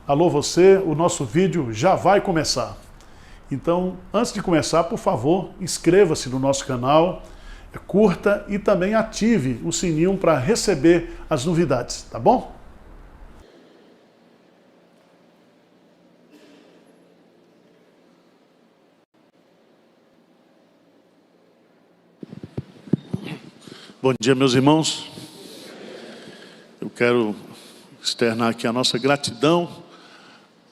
Alô você, o nosso vídeo já vai começar. Então, antes de começar, por favor, inscreva-se no nosso canal, curta e também ative o sininho para receber as novidades, tá bom? Bom dia, meus irmãos. Eu quero externar aqui a nossa gratidão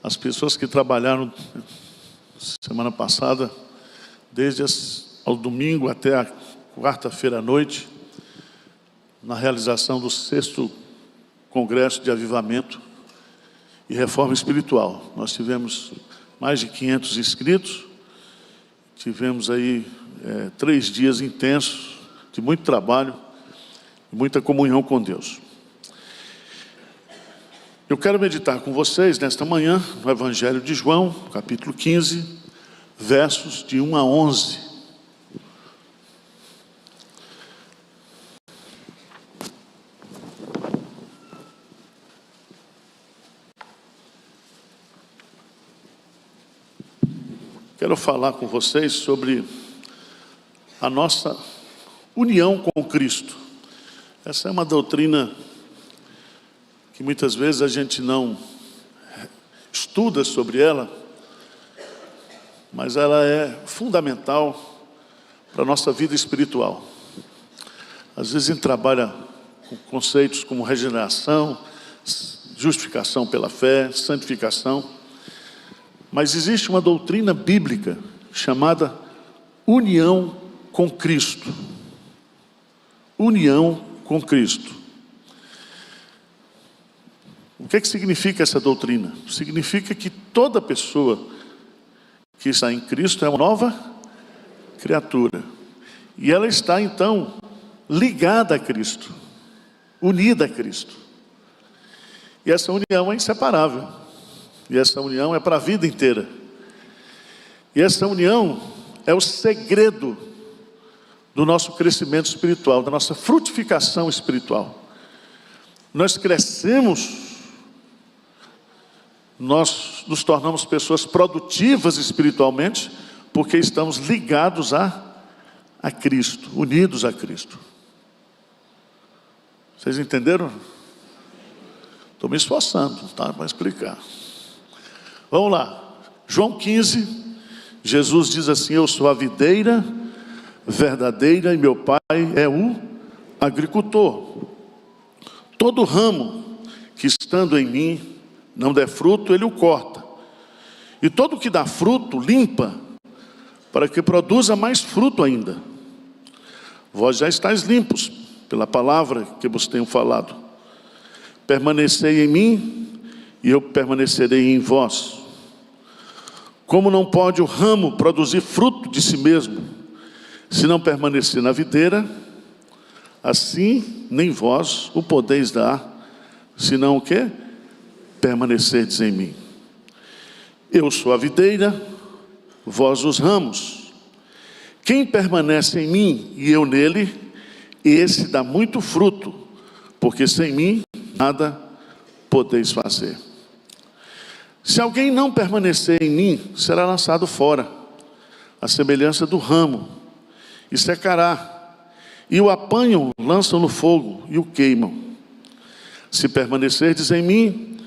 às pessoas que trabalharam semana passada, desde ao domingo até a quarta-feira à noite, na realização do 6º Congresso de Avivamento e Reforma Espiritual. Nós tivemos mais de 500 inscritos, tivemos aí 3 dias intensos, de muito trabalho, muita comunhão com Deus. Eu quero meditar com vocês nesta manhã no Evangelho de João, capítulo 15, versos de 1 a 11. Quero falar com vocês sobre a nossa união com Cristo. Essa é uma doutrina que muitas vezes a gente não estuda sobre ela, mas ela é fundamental para a nossa vida espiritual. Às vezes a gente trabalha com conceitos como regeneração, justificação pela fé, santificação, mas existe uma doutrina bíblica chamada união com Cristo. União com Cristo. O que significa essa doutrina? Significa que toda pessoa que está em Cristo é uma nova criatura. E ela está, então, ligada a Cristo, unida a Cristo. E essa união é inseparável. E essa união é para a vida inteira. E essa união é o segredo do nosso crescimento espiritual, da nossa frutificação espiritual. Nós crescemos, nós nos tornamos pessoas produtivas espiritualmente, porque estamos ligados a Cristo, unidos a Cristo. Vocês entenderam? Estou me esforçando, tá? Para explicar. Vamos lá. João 15, Jesus diz assim: eu sou a videira verdadeira e meu Pai é o agricultor. Todo ramo que estando em mim não der fruto, ele o corta. E todo que dá fruto, limpa, para que produza mais fruto ainda. Vós já estáis limpos, pela palavra que vos tenho falado. Permanecei em mim, e eu permanecerei em vós. Como não pode o ramo produzir fruto de si mesmo, se não permanecer na videira, assim nem vós o podeis dar, senão o quê? Permanecerdes em mim. Eu sou a videira, vós os ramos. Quem permanece em mim e eu nele, esse dá muito fruto, porque sem mim nada podeis fazer. Se alguém não permanecer em mim, será lançado fora, à semelhança do ramo, e secará, e o apanham, lançam no fogo e o queimam. Se permanecerdes em mim,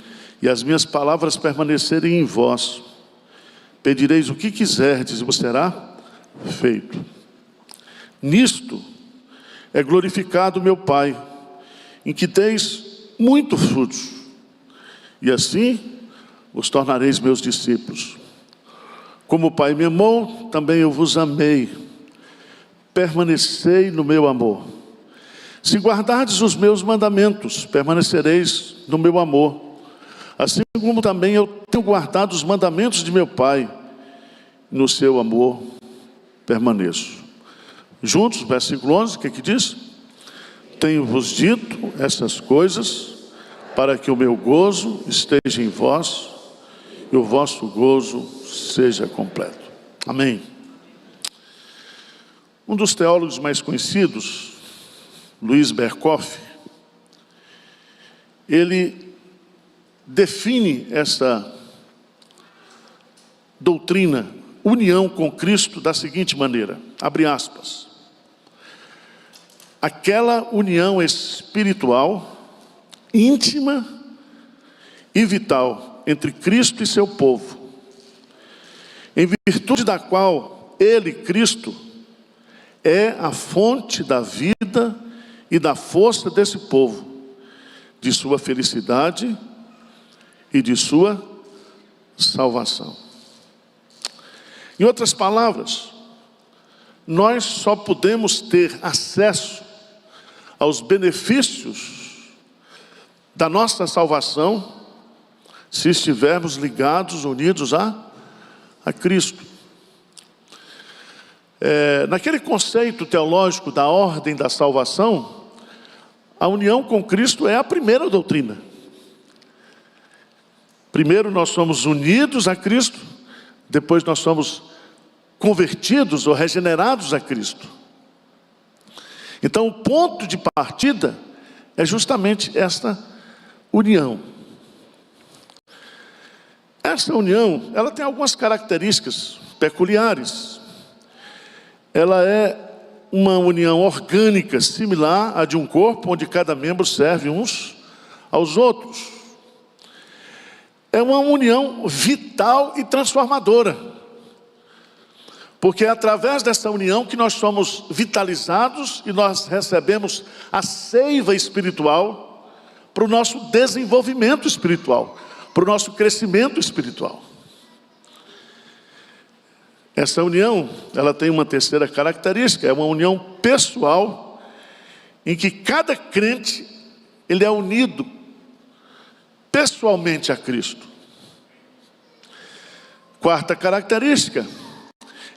e as minhas palavras permanecerem em vós, pedireis o que quiserdes e vos será feito. Nisto é glorificado meu Pai, em que deis muito frutos, e assim vos tornareis meus discípulos. Como o Pai me amou, também eu vos amei. Permanecei no meu amor. Se guardardes os meus mandamentos, permanecereis no meu amor. Assim como também eu tenho guardado os mandamentos de meu Pai, no seu amor permaneço. Juntos, versículo 11, o que diz? Tenho-vos dito essas coisas, para que o meu gozo esteja em vós, e o vosso gozo seja completo. Amém. Um dos teólogos mais conhecidos, Luiz Berkoff, ele define essa doutrina, união com Cristo, da seguinte maneira, abre aspas: aquela união espiritual, íntima e vital entre Cristo e seu povo, em virtude da qual Ele, Cristo, é a fonte da vida e da força desse povo, de sua felicidade e de sua salvação. Em outras palavras, nós só podemos ter acesso aos benefícios da nossa salvação se estivermos ligados, unidos a Cristo. Naquele conceito teológico da ordem da salvação, a união com Cristo é a primeira doutrina. Primeiro nós somos unidos a Cristo, depois nós somos convertidos ou regenerados a Cristo. Então o ponto de partida é justamente esta união. Essa união, ela tem algumas características peculiares. Ela é uma união orgânica, similar à de um corpo, onde cada membro serve uns aos outros. É uma união vital e transformadora, porque é através dessa união que nós somos vitalizados e nós recebemos a seiva espiritual para o nosso desenvolvimento espiritual, para o nosso crescimento espiritual. Essa união, ela tem uma terceira característica, é uma união pessoal, em que cada crente, ele é unido pessoalmente a Cristo. Quarta característica,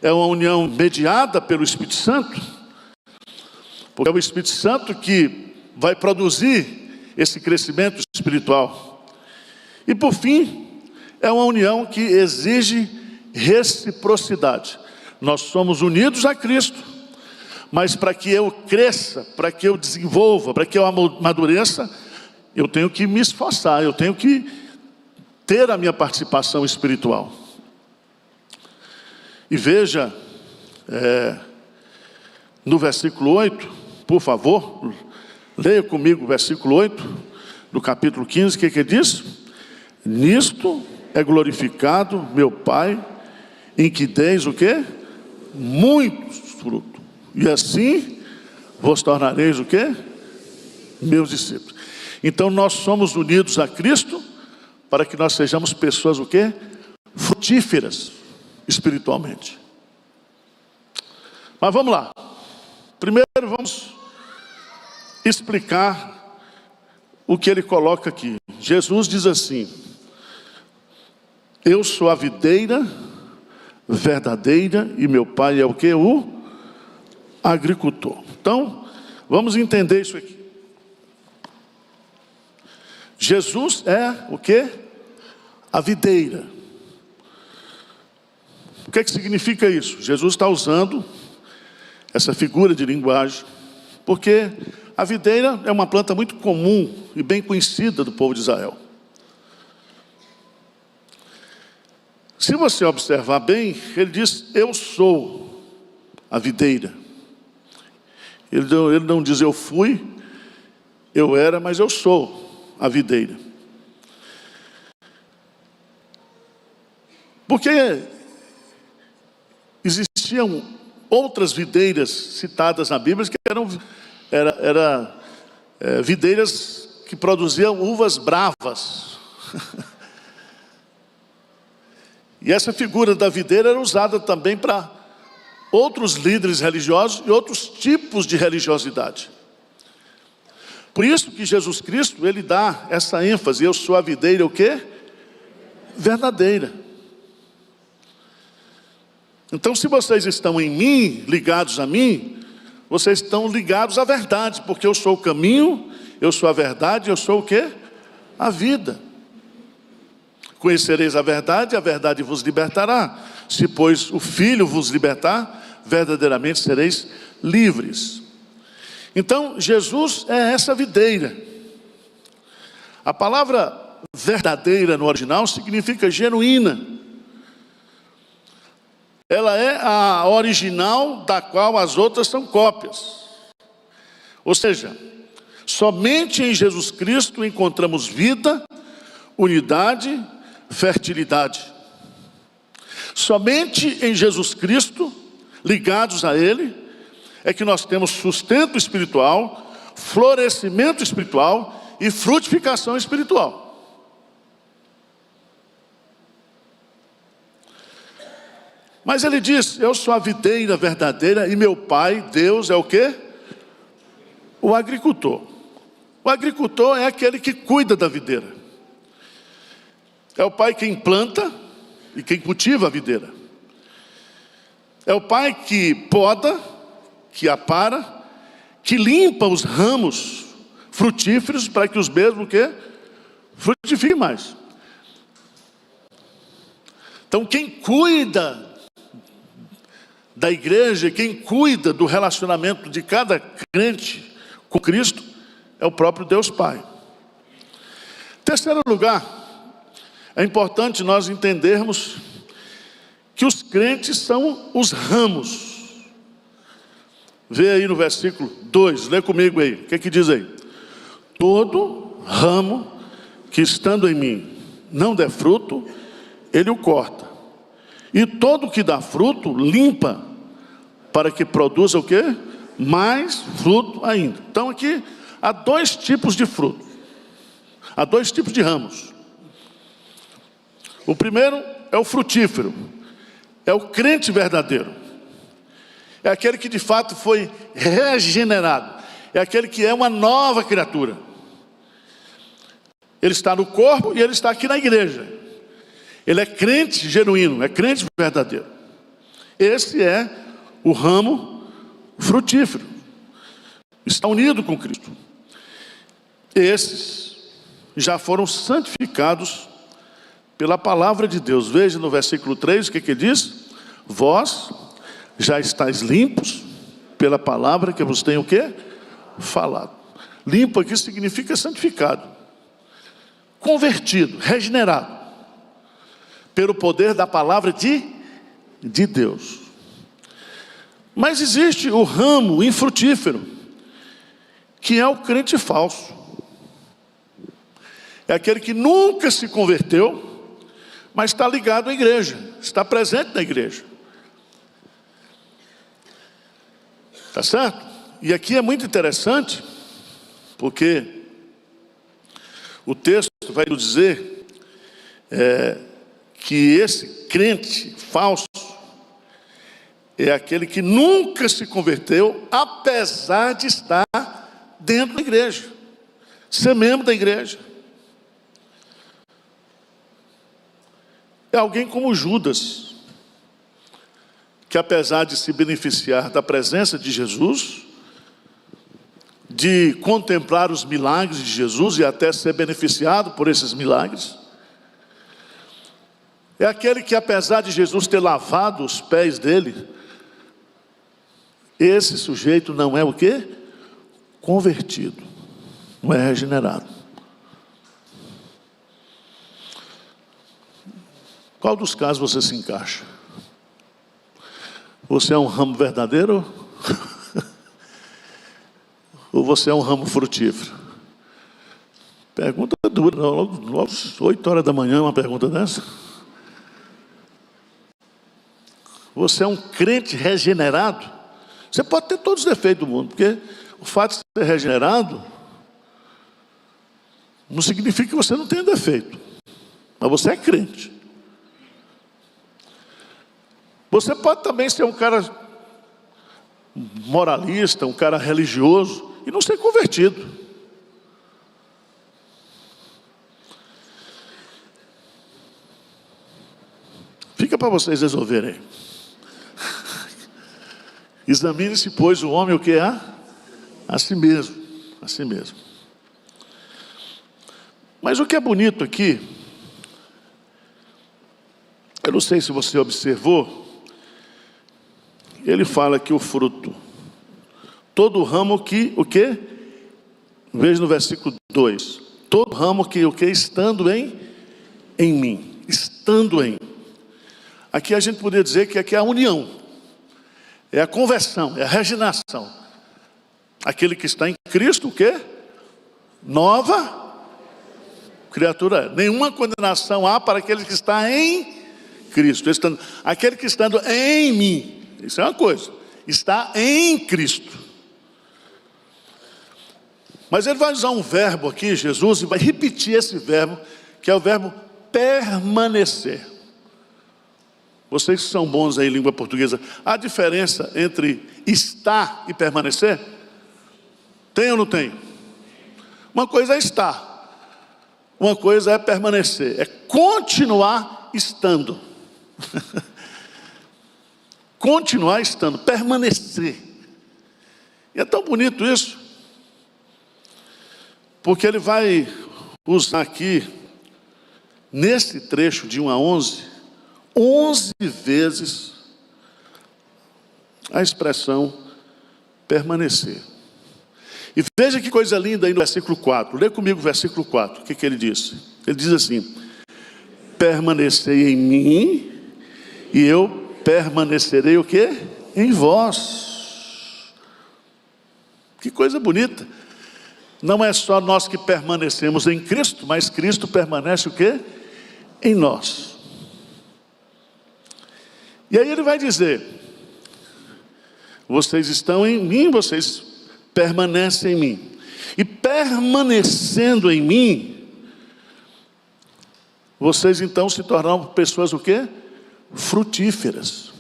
é uma união mediada pelo Espírito Santo, porque é o Espírito Santo que vai produzir esse crescimento espiritual. E por fim, é uma união que exige reciprocidade. Nós somos unidos a Cristo, mas para que eu cresça, para que eu desenvolva, para que eu amadureça, eu tenho que me esforçar, eu tenho que ter a minha participação espiritual. E veja, no versículo 8, por favor, leia comigo o versículo 8, do capítulo 15, o que diz? Nisto é glorificado meu Pai, em que deis o quê? Muitos frutos. E assim vos tornareis o quê? Meus discípulos. Então nós somos unidos a Cristo para que nós sejamos pessoas o quê? Frutíferas espiritualmente. Mas vamos lá. Primeiro vamos explicar o que ele coloca aqui. Jesus diz assim: eu sou a videira verdadeira e meu Pai é o que? O agricultor. Então, vamos entender isso aqui. Jesus é o que? A videira. O que significa isso? Jesus está usando essa figura de linguagem, porque a videira é uma planta muito comum e bem conhecida do povo de Israel. Se você observar bem, ele diz, eu sou a videira. Ele não diz eu fui, eu era, mas eu sou a videira. Porque existiam outras videiras citadas na Bíblia que eram videiras que produziam uvas bravas. E essa figura da videira era usada também para outros líderes religiosos e outros tipos de religiosidade. Por isso que Jesus Cristo, ele dá essa ênfase, eu sou a videira o quê? Verdadeira. Então se vocês estão em mim, ligados a mim, vocês estão ligados à verdade, porque eu sou o caminho, eu sou a verdade, eu sou o quê? A vida. Conhecereis a verdade vos libertará. Se, pois, o Filho vos libertar, verdadeiramente sereis livres. Então, Jesus é essa videira. A palavra verdadeira no original significa genuína. Ela é a original da qual as outras são cópias. Ou seja, somente em Jesus Cristo encontramos vida, unidade, fertilidade. Somente em Jesus Cristo, ligados a Ele, é que nós temos sustento espiritual, florescimento espiritual e frutificação espiritual. Mas ele diz, eu sou a videira verdadeira e meu pai, Deus, é o quê? O agricultor. O agricultor é aquele que cuida da videira. É o pai quem planta e quem cultiva a videira. É o pai que poda, que apara, que limpa os ramos frutíferos para que os mesmos o quê? Frutifiquem mais. Então quem cuida da igreja, quem cuida do relacionamento de cada crente com Cristo, é o próprio Deus Pai. Terceiro lugar, é importante nós entendermos que os crentes são os ramos. Vê aí no versículo 2, lê comigo aí, o que diz aí? Todo ramo que estando em mim não der fruto, ele o corta. E todo que dá fruto, limpa, para que produza o quê? Mais fruto ainda. Então aqui há dois tipos de fruto. Há dois tipos de ramos. O primeiro é o frutífero. É o crente verdadeiro. É aquele que de fato foi regenerado. É aquele que é uma nova criatura. Ele está no corpo e ele está aqui na igreja. Ele é crente genuíno, é crente verdadeiro. Esse é o ramo frutífero. Está unido com Cristo. Esses já foram santificados pela palavra de Deus. Veja no versículo 3 o que diz? Vós já estáis limpos pela palavra que vos tenho o quê? Falado. Limpo aqui significa santificado, convertido, regenerado, pelo poder da palavra de Deus. Mas existe o ramo infrutífero, que é o crente falso. É aquele que nunca se converteu, mas está ligado à igreja, está presente na igreja. Tá certo? E aqui é muito interessante, porque o texto vai nos dizer que esse crente falso é aquele que nunca se converteu, apesar de estar dentro da igreja, ser membro da igreja. É alguém como Judas, que apesar de se beneficiar da presença de Jesus, de contemplar os milagres de Jesus e até ser beneficiado por esses milagres, é aquele que apesar de Jesus ter lavado os pés dele, esse sujeito não é o quê? Convertido, não é regenerado. Qual dos casos você se encaixa? Você é um ramo verdadeiro? Ou você é um ramo frutífero? Pergunta dura, logo às 8 horas da manhã, uma pergunta dessa. Você é um crente regenerado? Você pode ter todos os defeitos do mundo, porque o fato de ser regenerado não significa que você não tenha defeito, mas você é crente. Você pode também ser um cara moralista, um cara religioso e não ser convertido. Fica para vocês resolverem. Examine-se, pois, o homem o que é? A si mesmo. A si mesmo. Mas o que é bonito aqui, eu não sei se você observou, ele fala que o fruto, todo ramo que, o quê? Veja no versículo 2, Todo ramo que o que estando em mim, estando em. Aqui a gente poderia dizer que aqui é a união, é a conversão, é a regeneração. Aquele que está em Cristo, o quê? Nova criatura. Nenhuma condenação há para aquele que está em Cristo. Aquele que estando em mim, isso é uma coisa, está em Cristo. Mas ele vai usar um verbo aqui, Jesus, e vai repetir esse verbo, que é o verbo permanecer. Vocês que são bons aí em língua portuguesa, há diferença entre estar e permanecer? Tem ou não tem? Uma coisa é estar, uma coisa é permanecer, é continuar estando. Continuar estando, permanecer. E é tão bonito isso, porque ele vai usar aqui, nesse trecho de 1 a 11 vezes a expressão permanecer. E veja que coisa linda aí no versículo 4. Lê comigo o versículo 4. O que ele disse? Ele diz assim: permanecei em mim, e eu permanecerei o quê? Em vós. Que coisa bonita. Não é só nós que permanecemos em Cristo, mas Cristo permanece o quê? Em nós. E aí ele vai dizer: vocês estão em mim, vocês permanecem em mim. E permanecendo em mim, vocês então se tornarão pessoas o quê? Frutíferas.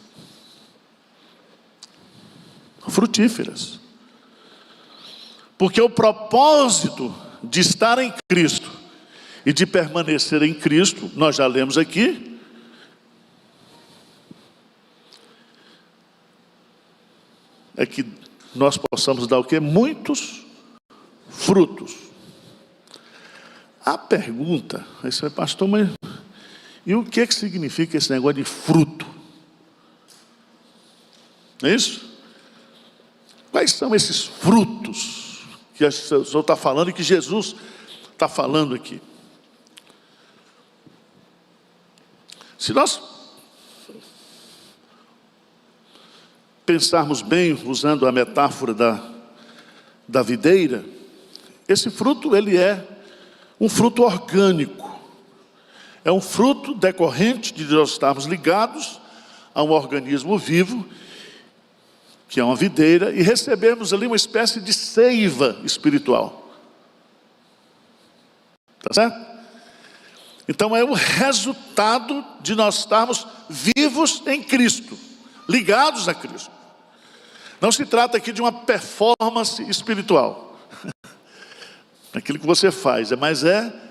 Frutíferas. Porque o propósito de estar em Cristo e de permanecer em Cristo, nós já lemos aqui, é que nós possamos dar o quê? Muitos frutos. A pergunta, aí você vai, pastor, mas e o que significa esse negócio de fruto? Não é isso? Quais são esses frutos que o Senhor está falando e que Jesus está falando aqui? Se nós pensarmos bem, usando a metáfora da videira, esse fruto, ele é um fruto orgânico. É um fruto decorrente de nós estarmos ligados a um organismo vivo, que é uma videira, e recebermos ali uma espécie de seiva espiritual. Tá certo? Então é o resultado de nós estarmos vivos em Cristo, ligados a Cristo. Não se trata aqui de uma performance espiritual, aquilo que você faz, mas é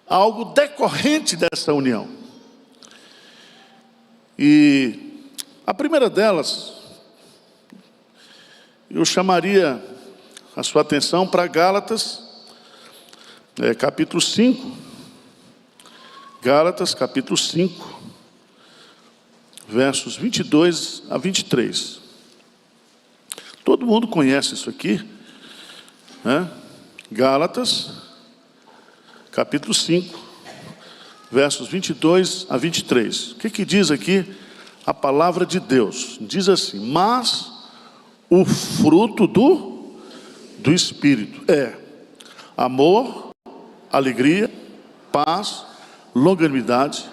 algo decorrente dessa união. E a primeira delas, eu chamaria a sua atenção para Gálatas, capítulo 5. Gálatas, capítulo 5, versos 22 a 23. Todo mundo conhece isso aqui, né? Gálatas, capítulo 5, versos 22 a 23. O que diz aqui a palavra de Deus? Diz assim: mas o fruto do Espírito é amor, alegria, paz, longanimidade,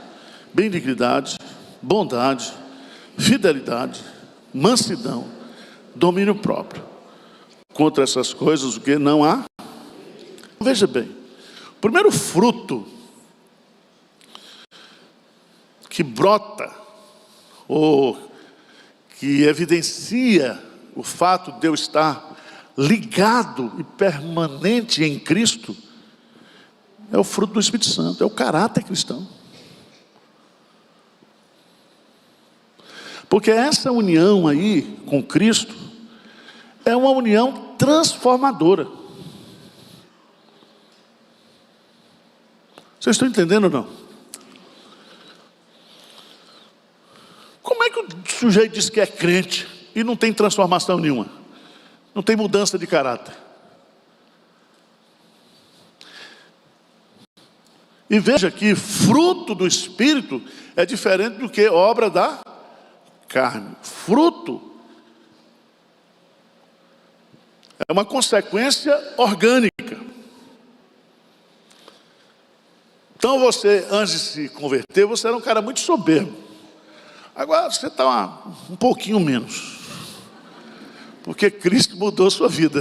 benignidade, bondade, fidelidade, mansidão, domínio próprio. Contra essas coisas o que não há. Veja bem, o primeiro fruto que brota ou que evidencia o fato de eu estar ligado e permanente em Cristo é o fruto do Espírito Santo, é o caráter cristão. Porque essa união aí com Cristo é uma união transformadora. Vocês estão entendendo ou não? Como é que o sujeito diz que é crente e não tem transformação nenhuma? Não tem mudança de caráter? E veja que fruto do Espírito é diferente do que obra da carne. Fruto é uma consequência orgânica. Então você, antes de se converter, você era um cara muito soberbo. Agora você está um pouquinho menos. Porque Cristo mudou a sua vida.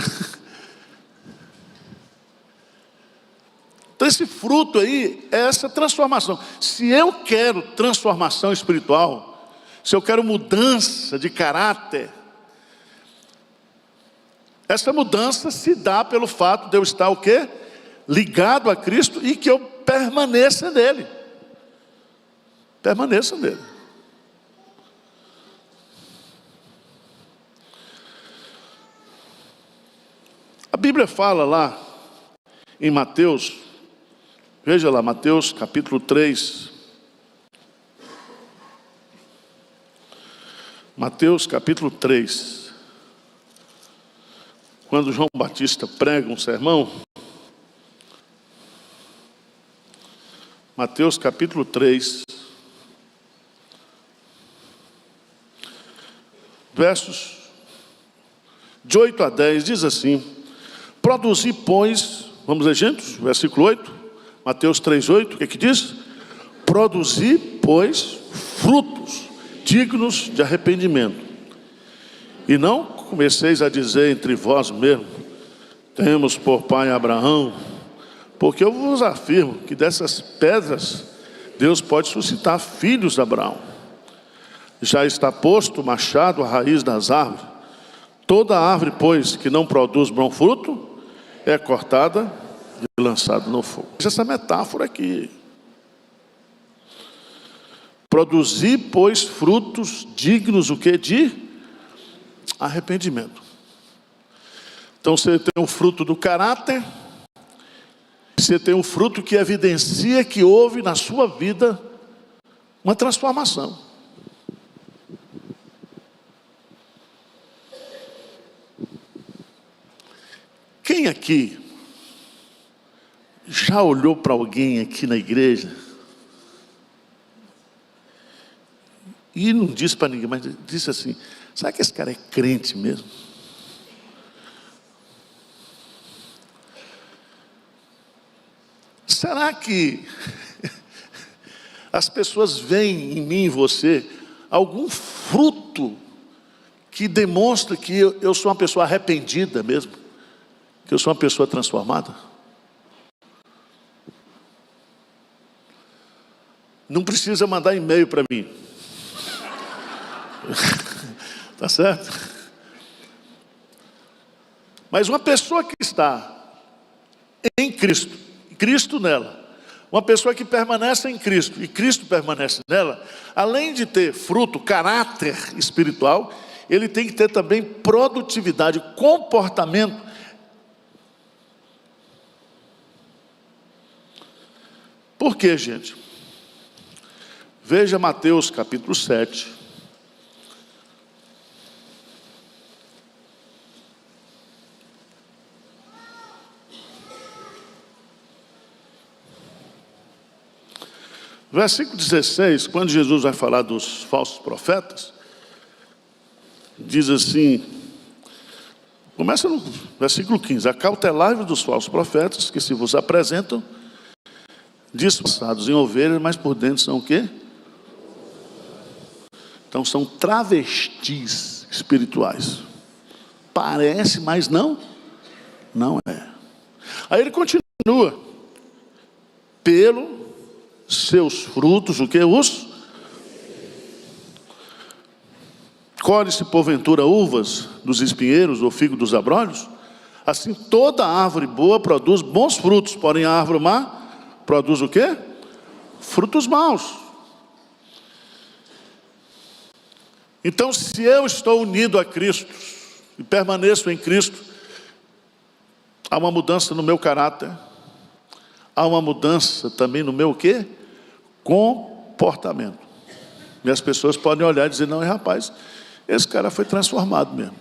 Então esse fruto aí é essa transformação. Se eu quero transformação espiritual, se eu quero mudança de caráter, essa mudança se dá pelo fato de eu estar o quê? Ligado a Cristo e que eu permaneça nele. Permaneça nele. A Bíblia fala lá em Mateus, veja lá, Mateus capítulo 3. Mateus capítulo 3. Quando João Batista prega um sermão, Mateus capítulo 3, versos de 8 a 10, diz assim: produzi, pois, vamos ler juntos, versículo 8, Mateus 3, 8, o que é que diz? Produzi, pois, frutos dignos de arrependimento, e não comeceis a dizer entre vós mesmos, temos por pai Abraão, porque eu vos afirmo que dessas pedras Deus pode suscitar filhos de Abraão. Já está posto o machado à raiz das árvores. Toda árvore, pois, que não produz bom fruto, é cortada e lançada no fogo. Essa metáfora aqui. Produzir, pois, frutos dignos o que? De arrependimento. Então você tem o fruto do caráter, você tem um fruto que evidencia que houve na sua vida uma transformação. Quem aqui já olhou para alguém aqui na igreja e não disse para ninguém, mas disse assim: será que esse cara é crente mesmo? Será que as pessoas veem em mim e você algum fruto que demonstra que eu sou uma pessoa arrependida mesmo? Que eu sou uma pessoa transformada? Não precisa mandar e-mail para mim. Tá certo? Mas uma pessoa que está em Cristo, Cristo nela, uma pessoa que permanece em Cristo e Cristo permanece nela, além de ter fruto, caráter espiritual, ele tem que ter também produtividade, comportamento. Por quê, gente? Veja Mateus capítulo 7. Versículo 16, quando Jesus vai falar dos falsos profetas, diz assim, começa no versículo 15: acautelai-vos dos falsos profetas, que se vos apresentam disfarçados em ovelhas, mas por dentro são o quê? Então são travestis espirituais. Parece, mas não é. Aí ele continua: pelo seus frutos, o que? Colhe-se porventura uvas dos espinheiros ou figo dos abrolhos? Assim toda árvore boa produz bons frutos, porém a árvore má produz o quê? Frutos maus. Então, se eu estou unido a Cristo e permaneço em Cristo, há uma mudança no meu caráter, há uma mudança também no meu o quê? Comportamento. E as pessoas podem olhar e dizer: não, rapaz, esse cara foi transformado mesmo.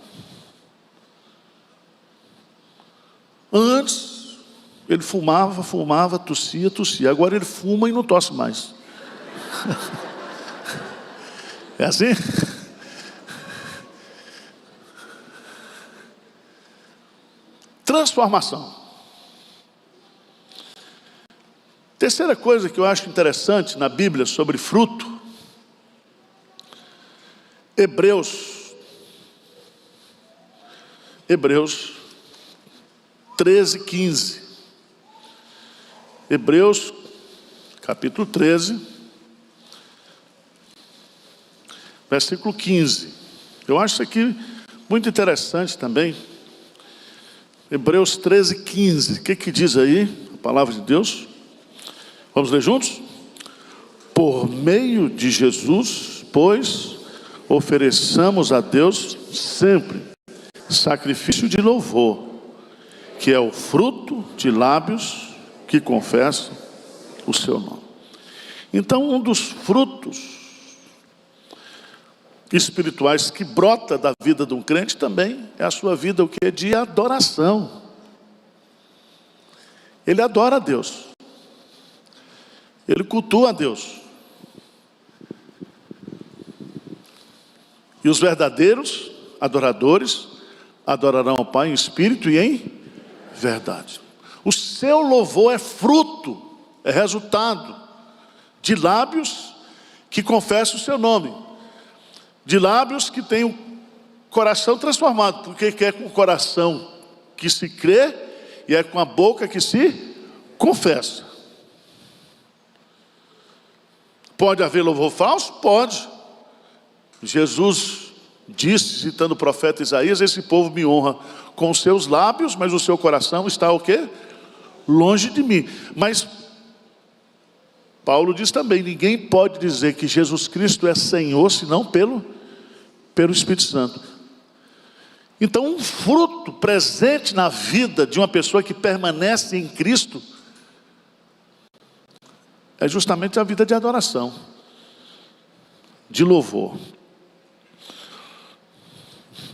Antes Ele fumava, tossia. Agora ele fuma e não tosse mais. É assim? Transformação. Terceira coisa que eu acho interessante na Bíblia sobre fruto. Hebreus 13:15. Hebreus, capítulo 13, versículo 15. Eu acho isso aqui muito interessante também. Hebreus 13:15. O que diz aí a palavra de Deus? Vamos ler juntos? Por meio de Jesus, pois, ofereçamos a Deus sempre sacrifício de louvor, que é o fruto de lábios que confessam o seu nome. Então, um dos frutos espirituais que brota da vida de um crente também é a sua vida, o que é de adoração. Ele adora a Deus, ele cultua a Deus. E os verdadeiros adoradores adorarão ao Pai em espírito e em verdade. O seu louvor é fruto, é resultado de lábios que confessam o seu nome, de lábios que têm o coração transformado, porque é com o coração que se crê e é com a boca que se confessa. Pode haver louvor falso? Pode. Jesus disse, citando o profeta Isaías: esse povo me honra com os seus lábios, mas o seu coração está o quê? Longe de mim. Mas Paulo diz também: ninguém pode dizer que Jesus Cristo é Senhor senão pelo Espírito Santo. Então, um fruto presente na vida de uma pessoa que permanece em Cristo é justamente a vida de adoração, de louvor.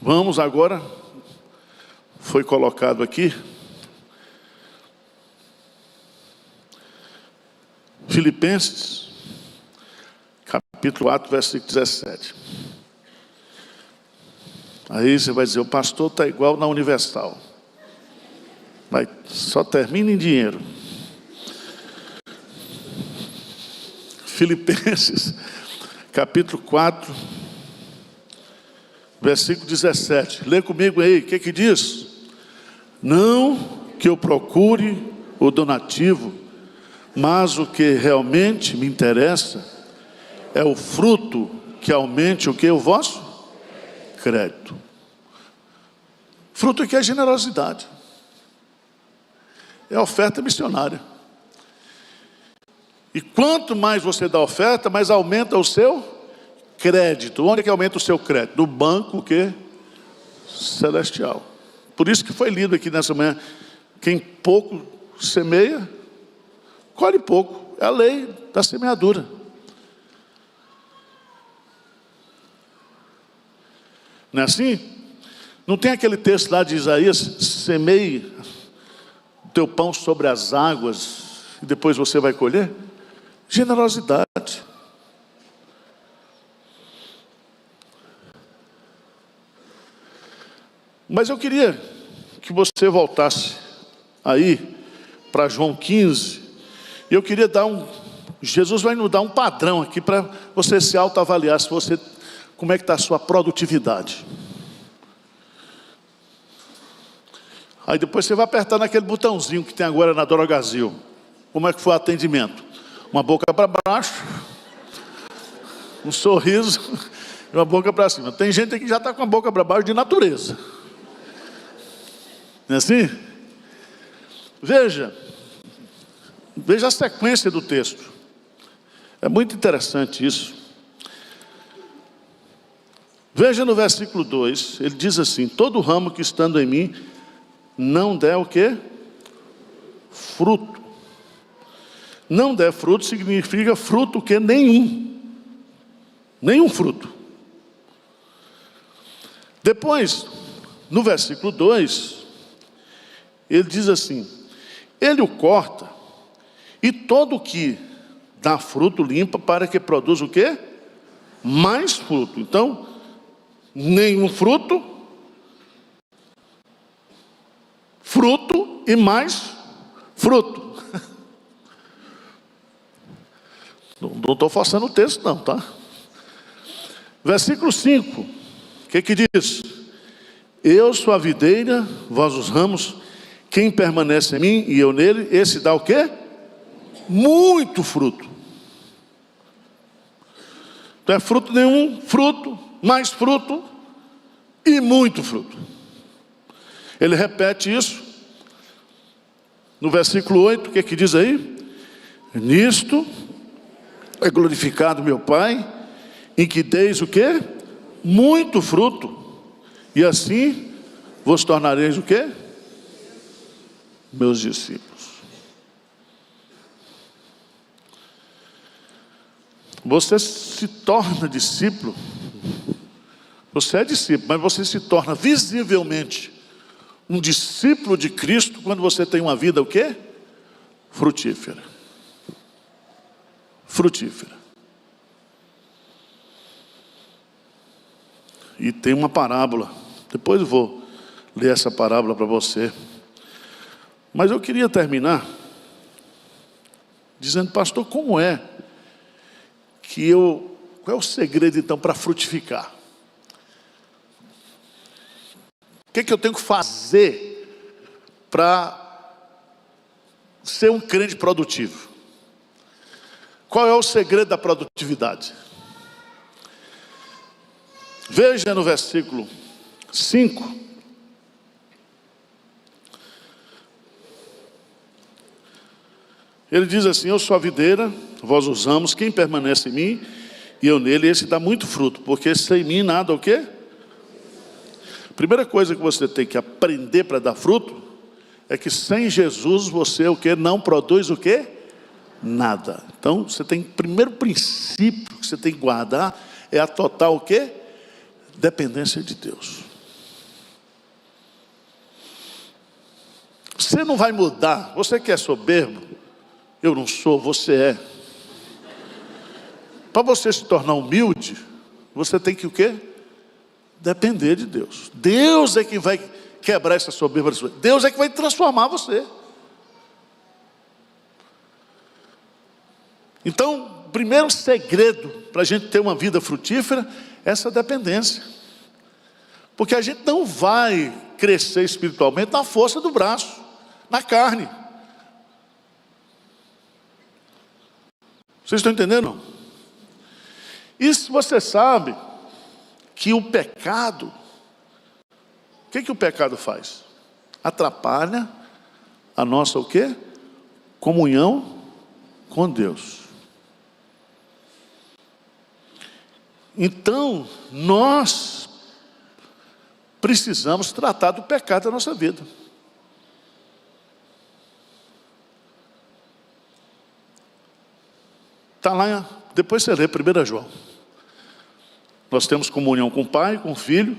Vamos agora, foi colocado aqui, Filipenses, capítulo 4, versículo 17. Aí você vai dizer: o pastor está igual na Universal, só termina em dinheiro. Filipenses, capítulo 4, versículo 17. Lê comigo aí, o que diz? Não que eu procure o donativo, mas o que realmente me interessa é o fruto que aumente o que? O vosso crédito. Fruto que é generosidade, é oferta missionária. E quanto mais você dá oferta, mais aumenta o seu crédito. Onde é que aumenta o seu crédito? No banco, o quê? Celestial. Por isso que foi lido aqui nessa manhã: quem pouco semeia, colhe pouco. É a lei da semeadura. Não é assim? Não tem aquele texto lá de Isaías: semeie o teu pão sobre as águas e depois você vai colher? Generosidade. Mas eu queria que você voltasse aí para João 15. E eu queria Jesus vai nos dar um padrão aqui para você se autoavaliar, como é que está a sua produtividade. Aí depois você vai apertar naquele botãozinho que tem agora na Drogazil. Como é que foi o atendimento? Uma boca para baixo, um sorriso e uma boca para cima. Tem gente aqui que já está com a boca para baixo de natureza. Não é assim? Veja a sequência do texto. É muito interessante isso. Veja no versículo 2, ele diz assim: todo ramo que estando em mim não der o quê? Fruto. Não der fruto significa fruto que nenhum fruto. Depois, no versículo 2, ele diz assim: Ele o corta, e todo o que dá fruto limpa, para que produza o quê? Mais fruto. Então, nenhum fruto, fruto e mais fruto. Não estou forçando o texto não, tá? Versículo 5, o que diz? Eu sou a videira, vós os ramos, quem permanece em mim e eu nele, esse dá o quê? Muito fruto. Não é fruto nenhum, fruto, mais fruto e muito fruto. Ele repete isso no versículo 8, o que diz aí? Nisto é glorificado meu Pai, em que deis o quê? Muito fruto, e assim vos tornareis o quê? Meus discípulos. Você se torna discípulo, você é discípulo, mas você se torna visivelmente um discípulo de Cristo quando você tem uma vida o quê? Frutífera. Frutífera. E tem uma parábola, depois eu vou ler essa parábola para você. Mas eu queria terminar dizendo, pastor, como é que qual é o segredo então para frutificar? O que eu tenho que fazer para ser um crente produtivo? Qual é o segredo da produtividade? Veja no versículo 5. Ele diz assim, eu sou a videira, vós os ramos, quem permanece em mim e eu nele, esse dá muito fruto, porque sem mim nada o quê? Primeira coisa que você tem que aprender para dar fruto é que sem Jesus você o quê? Não produz o quê? Nada. Então você tem, primeiro princípio que você tem que guardar é a total o quê? Dependência de Deus. Você não vai mudar. Você que é soberbo, eu não sou, você é. Para você se tornar humilde, você tem que o quê? Depender de Deus. Deus é quem vai quebrar essa soberba. Deus é que vai transformar você. Então, o primeiro segredo para a gente ter uma vida frutífera é essa dependência. Porque a gente não vai crescer espiritualmente na força do braço, na carne. Vocês estão entendendo? Isso você sabe que o pecado, o que o pecado faz? Atrapalha a nossa o quê? Comunhão com Deus. Então, nós precisamos tratar do pecado da nossa vida. Está lá, depois você lê 1 João. Nós temos comunhão com o Pai, com o Filho.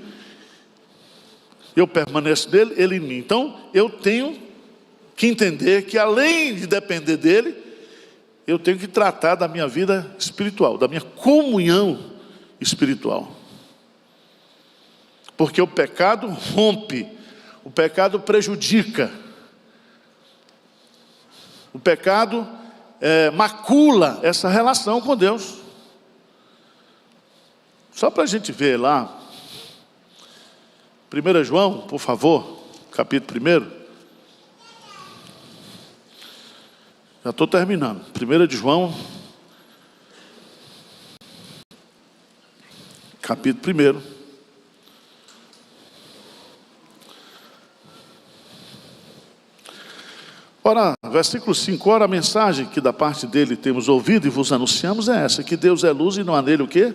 Eu permaneço nele, ele em mim. Então, eu tenho que entender que além de depender dele, eu tenho que tratar da minha vida espiritual, da minha comunhão espiritual. Porque o pecado rompe, o pecado prejudica, o pecado macula essa relação com Deus. Só para a gente ver lá, 1 João, por favor, capítulo 1. Já estou terminando. 1 de João, capítulo 1. Ora, versículo 5, ora a mensagem que da parte dele temos ouvido e vos anunciamos é essa, que Deus é luz e não há nele o quê?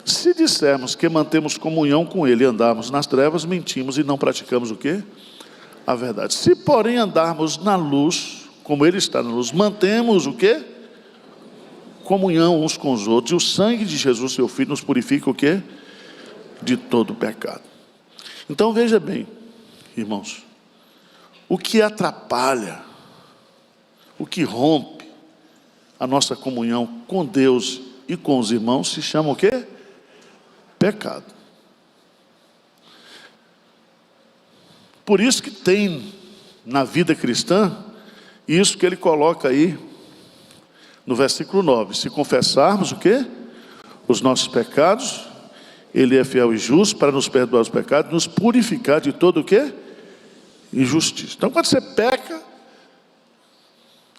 Se dissermos que mantemos comunhão com ele e andarmos nas trevas, mentimos e não praticamos o quê? A verdade. Se porém andarmos na luz, como ele está na luz, mantemos o quê? Comunhão uns com os outros, e o sangue de Jesus, seu Filho, nos purifica o quê? De todo pecado. Então veja bem, irmãos, O que atrapalha, o que rompe a nossa comunhão com Deus e com os irmãos se chama o quê? Pecado. Por isso que tem na vida cristã isso que ele coloca aí no versículo 9: se confessarmos o quê? Os nossos pecados, ele é fiel e justo para nos perdoar os pecados, nos purificar de todo o quê? Injustiça. Então, quando você peca,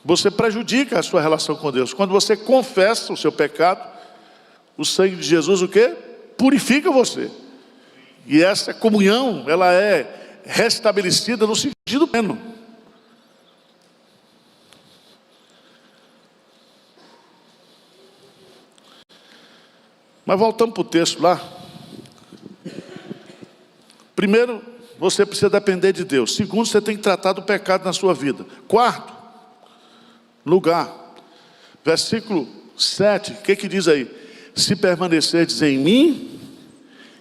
você prejudica a sua relação com Deus. Quando você confessa o seu pecado, o sangue de Jesus o quê? Purifica você. E essa comunhão, ela é restabelecida no sentido pleno. Mas voltando para o texto lá. Primeiro, você precisa depender de Deus. Segundo, você tem que tratar do pecado na sua vida. Quarto lugar, versículo 7, o que diz aí? Se permanecerdes em mim,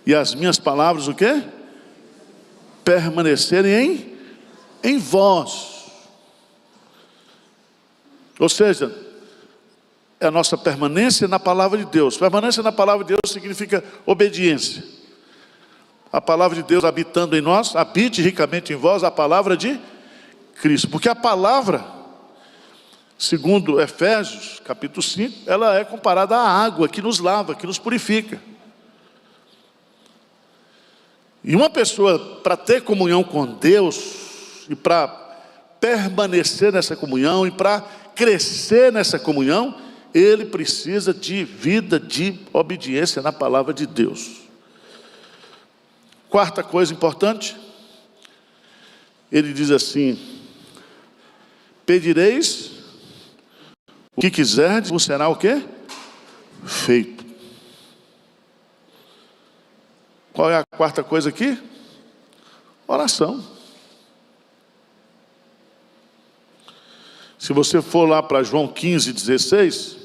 e as minhas palavras o quê? Permanecerem em vós. Ou seja, é a nossa permanência na palavra de Deus. Permanência na palavra de Deus significa obediência. A palavra de Deus habitando em nós, habite ricamente em vós a palavra de Cristo. Porque a palavra, segundo Efésios, capítulo 5, ela é comparada à água que nos lava, que nos purifica. E uma pessoa, para ter comunhão com Deus, e para permanecer nessa comunhão, e para crescer nessa comunhão, ele precisa de vida de obediência na palavra de Deus. Quarta coisa importante, ele diz assim: pedireis o que quiserdes, vos será o quê? Feito. Qual é a quarta coisa aqui? Oração. Se você for lá para João 15:16,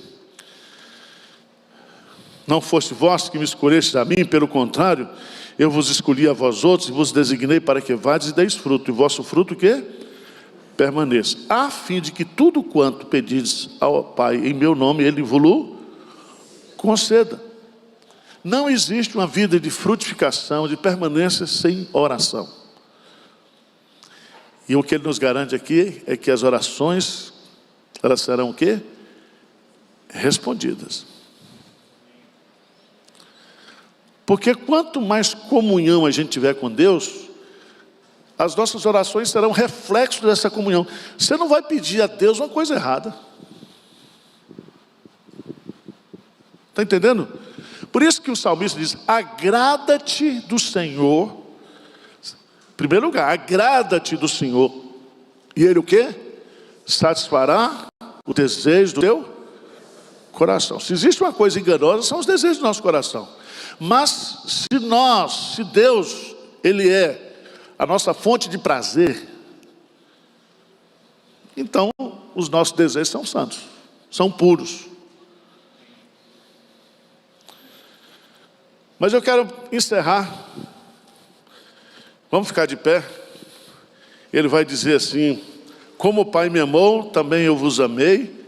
não foste vós que me escolhestes a mim, pelo contrário, eu vos escolhi a vós outros e vos designei para que vades e deis fruto, e vosso fruto o quê? Permaneça, a fim de que tudo quanto pedides ao Pai em meu nome, Ele vos conceda. Não existe uma vida de frutificação, de permanência sem oração. E o que Ele nos garante aqui é que as orações, elas serão o quê? Respondidas. Porque quanto mais comunhão a gente tiver com Deus, as nossas orações serão reflexo dessa comunhão. Você não vai pedir a Deus uma coisa errada. Está entendendo? Por isso que o salmista diz: agrada-te do Senhor. Em primeiro lugar, agrada-te do Senhor. E Ele o quê? Satisfará o desejo do teu coração. Se existe uma coisa enganosa, são os desejos do nosso coração. Mas se Deus, Ele é a nossa fonte de prazer, então os nossos desejos são santos, são puros. Mas eu quero encerrar. Vamos ficar de pé. Ele vai dizer assim: como o Pai me amou, também eu vos amei,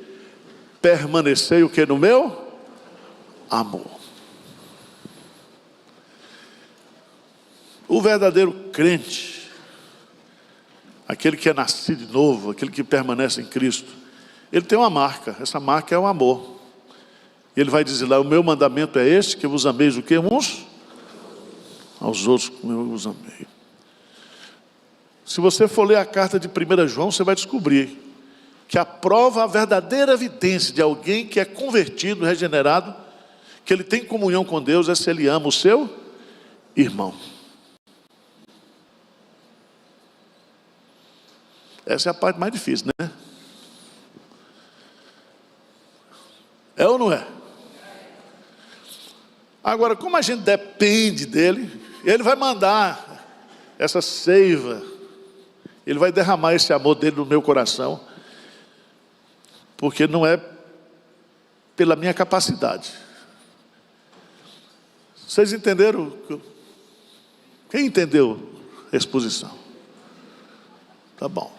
permanecei o que no meu amor. O verdadeiro crente, aquele que é nascido de novo, aquele que permanece em Cristo, ele tem uma marca. Essa marca é o amor. Ele vai dizer lá: o meu mandamento é este, que vos ameis o que? Uns aos outros como eu vos amei. Se você for ler a carta de 1 João, você vai descobrir que a prova, a verdadeira evidência de alguém que é convertido, regenerado, que ele tem comunhão com Deus, é se ele ama o seu irmão. Essa é a parte mais difícil, né? É ou não é? Agora, como a gente depende dele, ele vai mandar essa seiva, ele vai derramar esse amor dele no meu coração, porque não é pela minha capacidade. Vocês entenderam? Quem entendeu a exposição? Tá bom.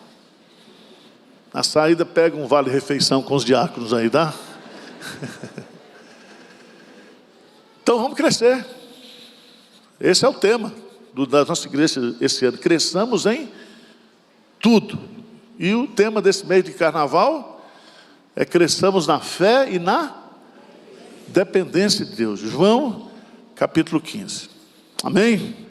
Na saída pega um vale-refeição com os diáconos aí, tá? Então vamos crescer. Esse é o tema da nossa igreja esse ano. Cresçamos em tudo. E o tema desse mês de carnaval é cresçamos na fé e na dependência de Deus. João, capítulo 15. Amém?